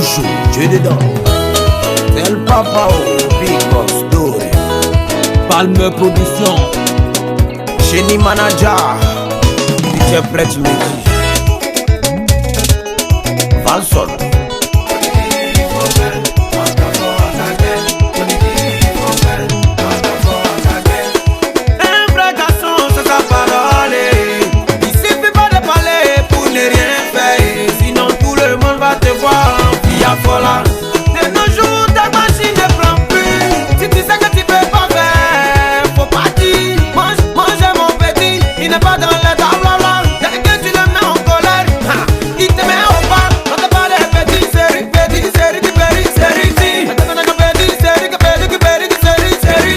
Chouchou, tu es dedans. C'est le papa au Big Boss Doré. Palme Production. Génie Manager. DJ Prête Midi. Valson. Voilà. De nos jours, ta machine ne prend plus. Si tu sais que tu peux pas faire, faut pas dire. Mange mon petit, il n'est pas dans les tables. Dès que tu le mets en colère, il te met au pas. On te parle de petit série, qui périt, série, si. Petit série.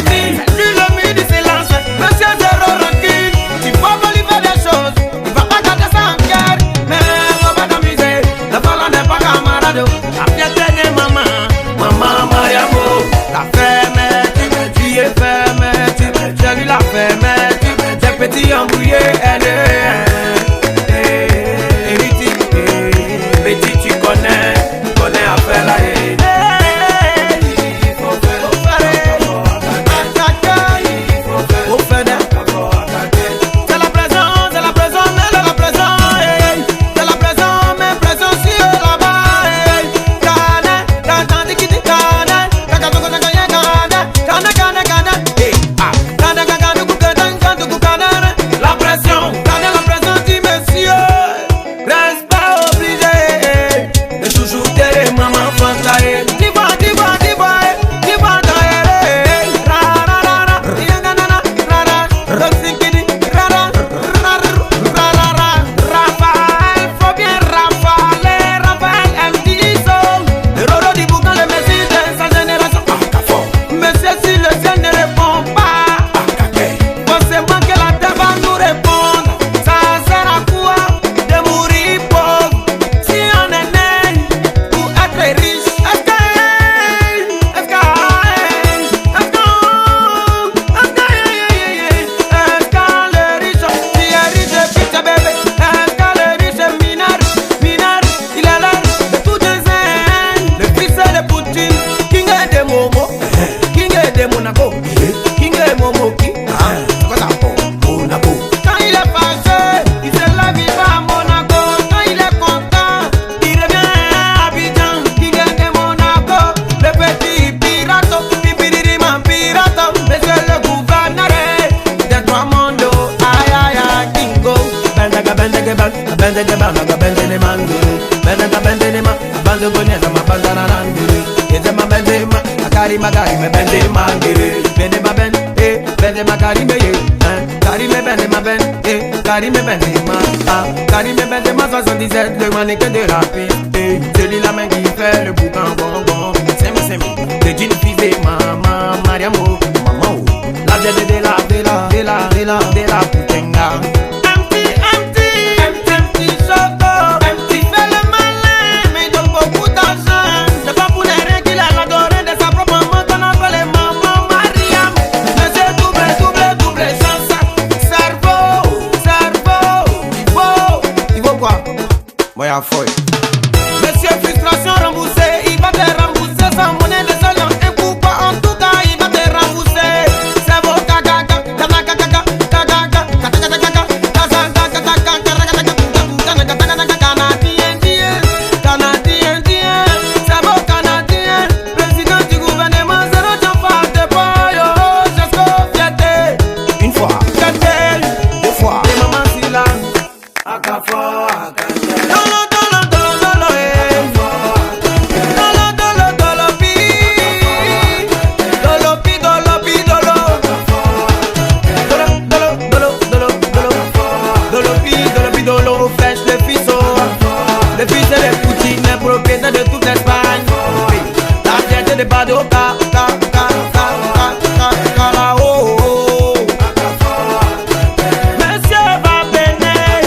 Lui le midi silence, monsieur zéro rancune. Tu vas pas lui faire des choses, il va pas garder ça en cœur. Mais on va t'amuser, le volant n'est pas camarade. Petit embrouillé, petit tu connais à faire la haine. C'est la présence, c'est la présence, mais la présence, c'est la présence, mais présence sur là-bas. Karim Benzema 77, le mannequin de la piste. Celui la main qui fait le boucan bonbon. C'est le jean fusée, maman, Mariamo, maman. La vieille de la putenga. Empty choco. Empty fait le malin, mais il donne beaucoup d'argent. C'est pas pour les rien qu'il a l'adoré de sa propre maman qu'on appelle maman Mariam. Mais c'est double chance. Il faut quoi? Moi y'a fouille. Monsieur frustration remboursé, il va te rembourser sans monnaie de solion. Et pourquoi en tout cas il va te rembourser? C'est beau caca. Monsieur va venir,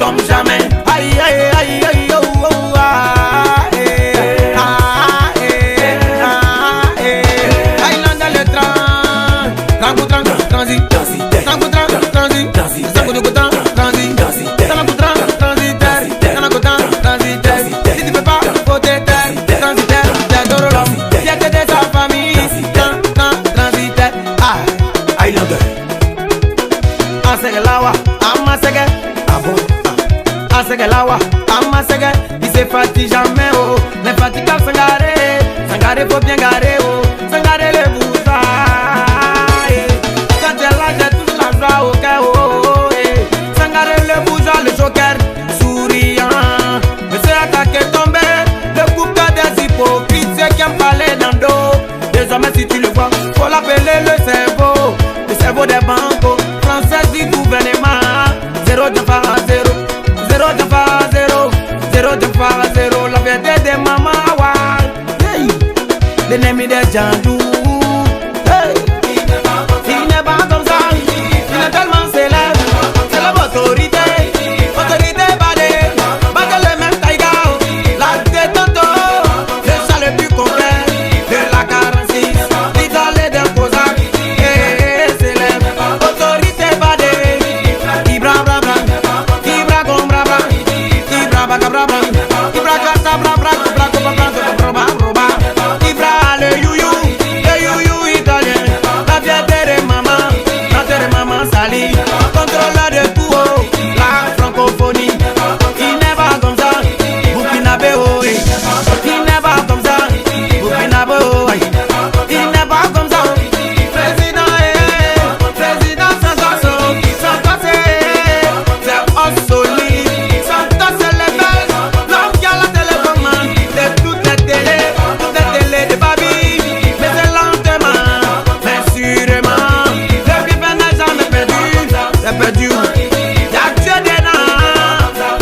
tombe jamais. Aïe aïe aïe aïe oh, oh, ah, eh, ah, eh, ah, eh. Aïe là dans le train, transit, transit, si tu peux pas voter terre, transitaire, terre d'Orolom, fierté de sa famille, transitaire, ah, Highlander. Asegelawa, Amasege, Ah bon? Asegelawa, Amasege, il se fatigue jamais, oh, l'infatigable Sangaré faut bien garer, oh, Sangaré le bousaille, quand elle a j'ai toute la joie au cœur, oh, oh, eh, Sangaré le bougeoir, le joker, souriant, monsieur attaqué tombé, le couple des hypocrites, ceux qui aiment parler dans le dos, désormais si tu le vois, faut l'appeler le cerveau des bancos, français du gouvernement, 0 de phare à 0, 0 de phare à 0, 0 de phare à 0, la vérité des mamans, hey, l'ennemi des jandous, hey, il n'est pas comme ça, il est tellement célèbre, c'est l'autorité, autorité badée, badée le même taïga, la détente, le chat le plus complet, de la 46, l'idole d'un Cosaque, et célèbre, autorité badée, Ibra bra bra, Ibra gom bra bra, Ibra baga bra bra, Ibra gata bra bra, Ibra koba bra bra bra, Ibra le you italien, la fierté de maman sali, contrôleur de tout haut, la francophonie, il n'est pas comme ça, Burkinabé oh, il n'est pas comme ça, Burkinabé oh, il n'est pas comme ça, président Santos c'est obsolète, Santos c'est le bel, l'homme qui a la télécommande de toutes les télés de Babi, mais c'est lentement, mais sûrement, le vivant n'a jamais perdu, y'a Dieu dedans,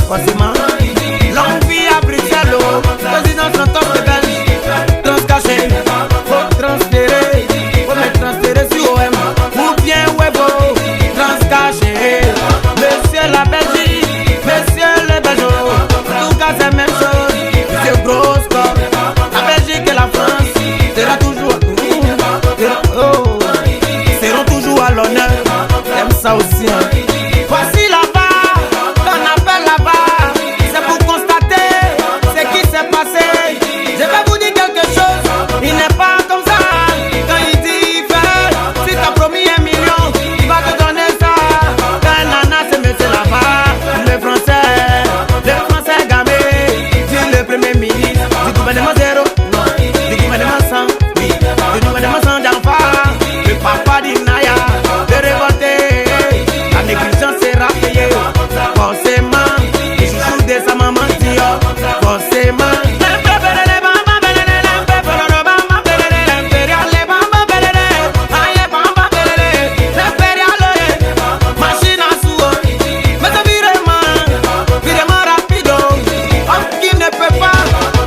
forcément, l'homme vit à Bruxelles, oh, président Santos c'est belge, transcaché, faut transférer, faut me transférer sur OM, ou bien Webo, transcaché, monsieur la Belgique, monsieur le Belge, en tout cas c'est même chose, monsieur gros score, la Belgique et la France, sera toujours, seront toujours à l'honneur, j'aime ça aussi, hein. Voici là-bas, qu'on appelle là-bas, c'est pour constater ce qui s'est passé. Je vais vous dire quelque chose, il n'est pas comme ça. Quand il dit fait, si t'as promis 1 million, il va te donner ça. Quand nana c'est monsieur là-bas, le français gamé, dit le premier ministre du gouvernement zéro, non, du gouvernement 100, oui, du gouvernement 100 d'enfants, le papa d'Inaya, de révolter, la négligence sera payée, forcément, les chouchous de sa maman dit, forcément. Machine à sous, mais c'est virement rapido, homme qui ne peut pas,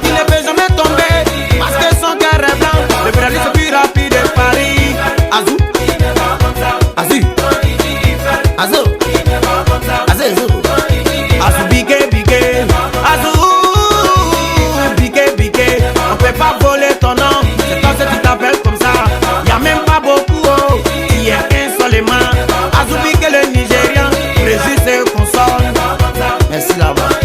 qui ne peut jamais tomber, parce que son cœur est blanc, le réaliste plus rapide de Paris, Azou, biqué, on peut pas voler ton nom, c'est toi ce qui t'appelle comme ça, y'a même pas beaucoup, oh, il y a un seulement, Azou Biqué le Nigérian, Régis et console, merci là-bas.